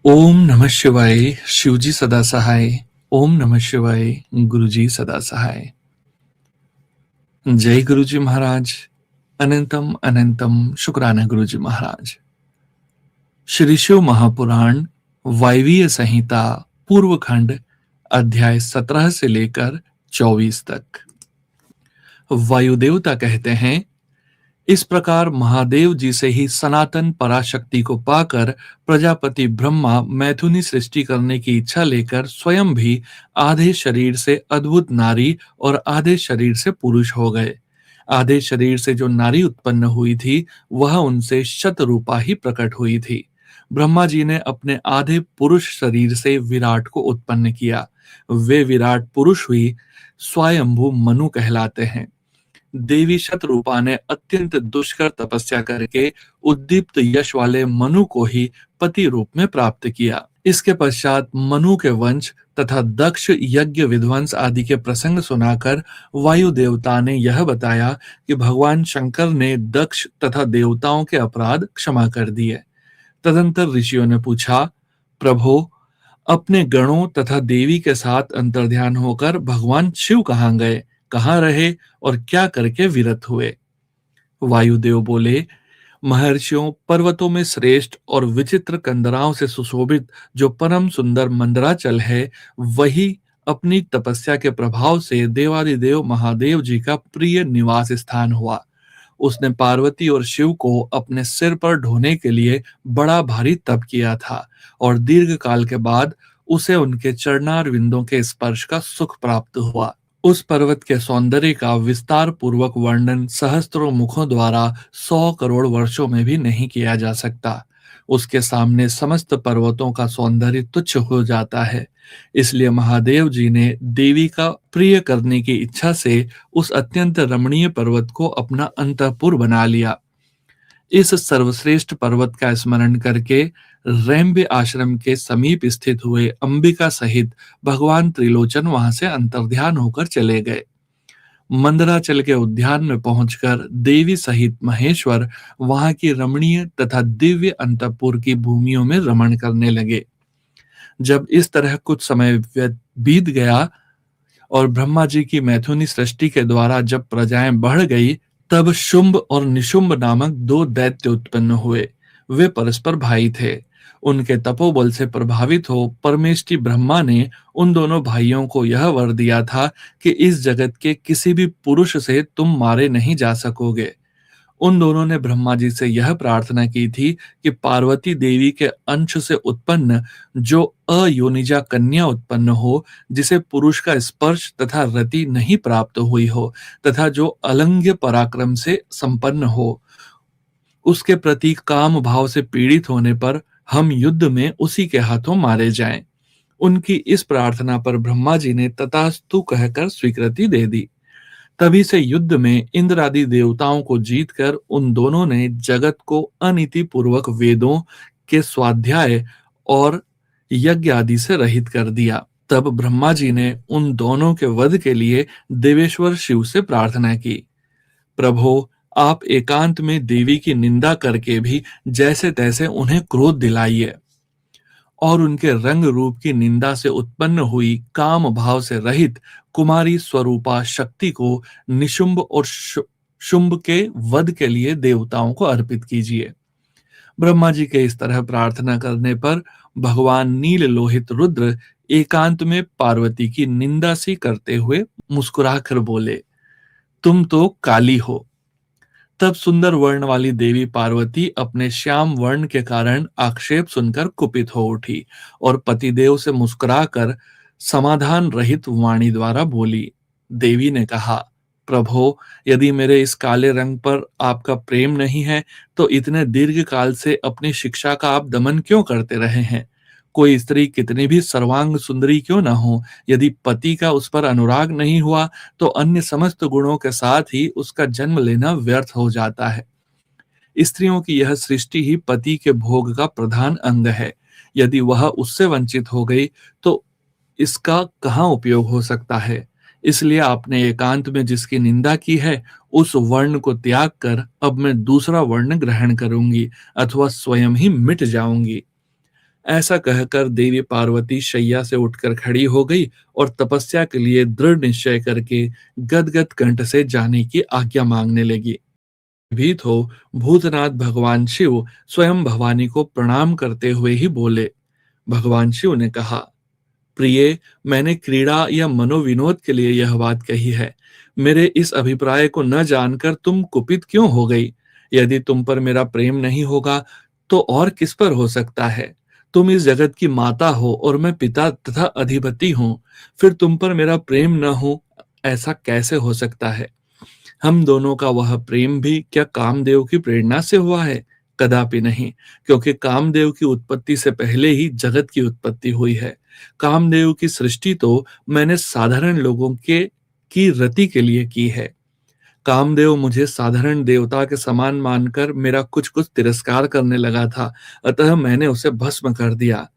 ओम नमः शिवाय। शिवजी सदा सहाय। ओम नमः शिवाय। गुरुजी सदा सहाय। जय गुरुजी महाराज। अनंतम अनंतम शुक्राना गुरुजी महाराज। श्री शिव महापुराण वायवीय संहिता पूर्व खंड अध्याय 17 से लेकर 24 तक। वायुदेवता कहते हैं, इस प्रकार महादेव जी से ही सनातन पराशक्ति को पाकर प्रजापति ब्रह्मा मैथुनी सृष्टि करने की इच्छा लेकर स्वयं भी आधे शरीर से अद्भुत नारी और आधे शरीर से पुरुष हो गए। आधे शरीर से जो नारी उत्पन्न हुई थी वह उनसे शतरूपा ही प्रकट हुई थी। ब्रह्मा जी ने अपने आधे पुरुष शरीर से विराट को उत्पन्न किया। वे विराट पुरुष हुई स्वयंभू मनु कहलाते हैं। देवी शतरूपा ने अत्यंत दुष्कर तपस्या करके उद्दीप्त यश वाले मनु को ही पति रूप में प्राप्त किया। इसके पश्चात मनु के वंश तथा दक्ष यज्ञ विध्वंस आदि के प्रसंग सुनाकर वायु देवता ने यह बताया कि भगवान शंकर ने दक्ष तथा देवताओं के अपराध क्षमा कर दिए। तदंतर ऋषियों ने पूछा, प्रभो, अपने गणों तथा देवी के साथ अंतर्ध्यान होकर भगवान शिव कहाँ गए, कहाँ रहे और क्या करके विरत हुए? वायुदेव बोले, महर्षियों, पर्वतों में श्रेष्ठ और विचित्र कंदराओं से सुशोभित जो परम सुंदर मंदराचल है, वही अपनी तपस्या के प्रभाव से देवादिदेव महादेव जी का प्रिय निवास स्थान हुआ। उसने पार्वती और शिव को अपने सिर पर ढोने के लिए बड़ा भारी तप किया था और दीर्घ काल के बाद उसे उनके चरणार विंदों के स्पर्श का सुख प्राप्त हुआ। उस पर्वत के सौंदर्य का विस्तार पूर्वक वर्णन सहस्त्रों मुखों द्वारा 100 करोड़ वर्षों में भी नहीं किया जा सकता। उसके सामने समस्त पर्वतों का सौंदर्य तुच्छ हो जाता है। इसलिए महादेव जी ने देवी का प्रिय करने की इच्छा से उस अत्यंत रमणीय पर्वत को अपना अंतःपुर बना लिया। इस सर्वश्रेष्ठ पर्वत का स्मरण करके रैम्बे आश्रम के समीप स्थित हुए अंबिका सहित भगवान त्रिलोचन वहां से अंतर्ध्यान होकर चले गए। मंदराचल के उद्यान में पहुंचकर देवी सहित महेश्वर वहां की रमणीय तथा दिव्य अंतःपुर की भूमियों में रमण करने लगे। जब इस तरह कुछ समय बीत गया और ब्रह्मा जी की मैथुनी सृष्टि के द्वारा जब प्रजाएं बढ़ गई, तब शुंभ और निशुंभ नामक 2 दैत्य उत्पन्न हुए। वे परस्पर भाई थे। उनके तपोबल से प्रभावित हो परमेष्टि ब्रह्मा ने उन दोनों भाइयों को यह वर दिया था कि इस जगत के किसी भी पुरुष से तुम मारे नहीं जा सकोगे। उन दोनों ने ब्रह्मा जी से यह प्रार्थना की थी कि पार्वती देवी के अंश से उत्पन्न जो अयोनिजा कन्या उत्पन्न हो, जिसे पुरुष का स्पर्श तथा रति नहीं प्राप्त हुई हो तथा जो अलंघ्य पराक्रम से संपन्न हो, उसके प्रति काम भाव से पीड़ित होने पर हम युद्ध में उसी के हाथों मारे जाएं। उनकी इस प्रार्थना पर ब्रह्मा जी ने तथास्तु कहकर स्वीकृति दे दी। तभी से युद्ध में इंद्र आदि देवताओं को जीतकर उन दोनों ने जगत को अनीति पूर्वक वेदों के स्वाध्याय और यज्ञ आदि से रहित कर दिया। तब ब्रह्मा जी ने उन दोनों के वध के लिए देवेश्वर शिव से प्रार्थना की, प्रभो, आप एकांत में देवी की निंदा करके भी जैसे तैसे उन्हें क्रोध दिलाइए और उनके रंग रूप की निंदा से उत्पन्न हुई काम भाव से रहित कुमारी स्वरूपा शक्ति को निशुंभ और शुंभ के वध के लिए देवताओं को अर्पित कीजिए। ब्रह्मा जी के इस तरह प्रार्थना करने पर भगवान नील लोहित रुद्र एकांत में पार्वती की निंदा सी करते हुए मुस्कुराकर बोले, तुम तो काली हो। तब सुंदर वर्ण वाली देवी पार्वती अपने श्याम वर्ण के कारण आक्षेप सुनकर कुपित हो उठी और पतिदेव से मुस्कुराकर समाधान रहित वाणी द्वारा बोली। देवी ने कहा, प्रभो, यदि मेरे इस काले रंग पर आपका प्रेम नहीं है तो इतने दीर्घ काल से अपनी शिक्षा का आप दमन क्यों करते रहे हैं? कोई स्त्री कितनी भी सर्वांग सुंदरी क्यों ना हो, यदि पति का उस पर अनुराग नहीं हुआ तो अन्य समस्त गुणों के साथ ही उसका जन्म लेना व्यर्थ हो जाता है। स्त्रियों की यह सृष्टि ही पति के भोग का प्रधान अंग है। यदि वह उससे वंचित हो गई तो इसका कहाँ उपयोग हो सकता है? इसलिए आपने एकांत में जिसकी निंदा की है उस वर्ण को त्याग कर अब मैं दूसरा वर्ण ग्रहण करूंगी अथवा स्वयं ही मिट जाऊंगी। ऐसा कहकर देवी पार्वती शैया से उठकर खड़ी हो गई और तपस्या के लिए दृढ़ निश्चय करके गदगद कंठ से जाने की आज्ञा मांगने लगी। भीत हो भूतनाथ भगवान शिव स्वयं भवानी को प्रणाम करते हुए ही बोले। भगवान शिव ने कहा, प्रिय, मैंने क्रीड़ा या मनोविनोद के लिए यह बात कही है। मेरे इस अभिप्राय को न जानकर तुम कुपित क्यों हो गई? यदि तुम पर मेरा प्रेम नहीं होगा तो और किस पर हो सकता है? तुम इस जगत की माता हो और मैं पिता तथा अधिपति हूं। फिर तुम पर मेरा प्रेम न हो, ऐसा कैसे हो सकता है? हम दोनों का वह प्रेम भी क्या कामदेव की प्रेरणा से हुआ है? कदापि नहीं, क्योंकि कामदेव की उत्पत्ति से पहले ही जगत की उत्पत्ति हुई है। कामदेव की सृष्टि तो मैंने साधारण लोगों के की रति के लिए की है। कामदेव मुझे साधारण देवता के समान मानकर मेरा कुछ कुछ तिरस्कार करने लगा था, अतः मैंने उसे भस्म कर दिया।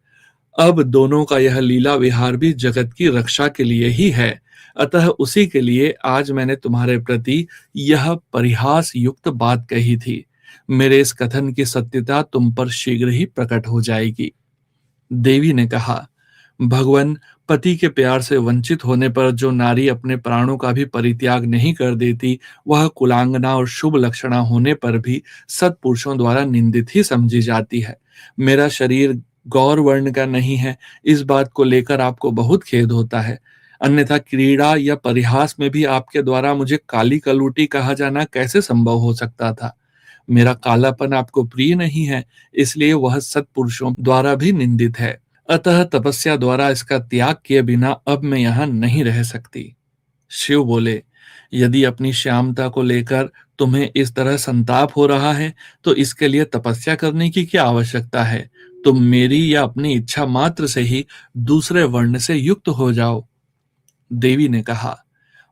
अब दोनों का यह लीला विहार भी जगत की रक्षा के लिए ही है, अतः उसी के लिए आज मैंने तुम्हारे प्रति यह परिहास युक्त बात कही थी। मेरे इस कथन की सत्यता तुम पर शीघ्र ही प्रकट हो जाएगी। देवी ने कहा, भगवान, पति के प्यार से वंचित होने पर जो नारी अपने प्राणों का भी परित्याग नहीं कर देती, वह कुलांगना और शुभ लक्षणा होने पर भी सत्पुरुषों द्वारा निंदित ही समझी जाती है। मेरा शरीर गौर वर्ण का नहीं है, इस बात को लेकर आपको बहुत खेद होता है। अन्यथा क्रीड़ा या परिहास में भी आपके द्वारा मुझे काली कलूटी कहा जाना कैसे संभव हो सकता था? मेरा कालापन आपको प्रिय नहीं है, इसलिए वह सत्पुरुषों द्वारा भी निंदित है। अतः तपस्या द्वारा इसका त्याग किए बिना अब मैं यहां नहीं रह सकती। शिव बोले, यदि अपनी श्यामता को लेकर तुम्हें इस तरह संताप हो रहा है, तो इसके लिए तपस्या करने की क्या आवश्यकता है? तुम मेरी या अपनी इच्छा मात्र से ही दूसरे वर्ण से युक्त हो जाओ। देवी ने कहा,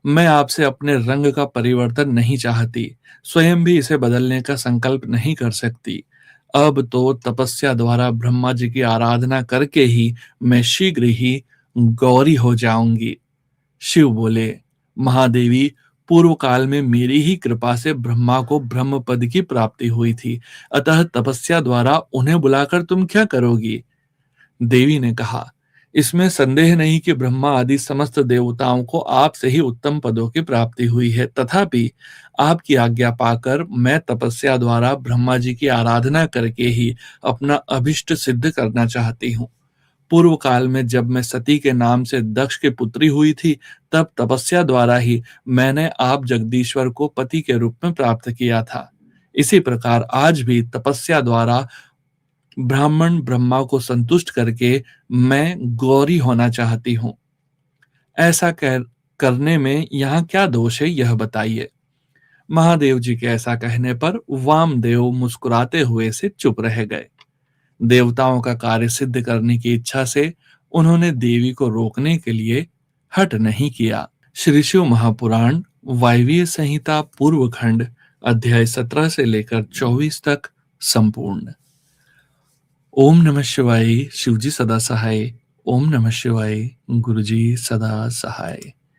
मैं आपसे अपने रंग का परिवर्तन नहीं चाहती, स्वयं भी इसे बदलने का संकल्प नहीं कर सकती। अब तो तपस्या द्वारा ब्रह्मा जी की आराधना करके ही मैं शीघ्र ही गौरी हो जाऊंगी। शिव बोले, महादेवी, पूर्व काल में मेरी ही कृपा से ब्रह्मा को ब्रह्म पद की प्राप्ति हुई थी, अतः तपस्या द्वारा उन्हें बुलाकर तुम क्या करोगी? देवी ने कहा, इसमें संदेह नहीं कि ब्रह्मा आदि समस्त देवताओं को आपसे ही उत्तम पदों की प्राप्ति हुई है, तथापि आपकी आज्ञा पाकर मैं तपस्या द्वारा ब्रह्मा जी की आराधना करके ही अपना अभिष्ट सिद्ध करना चाहती हूँ। पूर्व काल में जब मैं सती के नाम से दक्ष की पुत्री हुई थी, तब तपस्या द्वारा ही मैंने आप जगदीश्वर को पति के रूप में प्राप्त किया था। इसी प्रकार आज भी तपस्या द्वारा ब्राह्मण ब्रह्मा को संतुष्ट करके मैं गौरी होना चाहती हूँ। ऐसा करने में यहाँ क्या दोष है, यह बताइए। महादेव जी के ऐसा कहने पर वामदेव मुस्कुराते हुए से चुप रह गए। देवताओं का कार्य सिद्ध करने की इच्छा से उन्होंने देवी को रोकने के लिए हट नहीं किया। श्री शिव महापुराण वायवीय संहिता पूर्व खंड अध्याय 17 से लेकर 24 तक संपूर्ण। ओम नमः शिवाय। शिवजी सदा सहाय। ओम नमः शिवाय। गुरुजी सदा सहाय।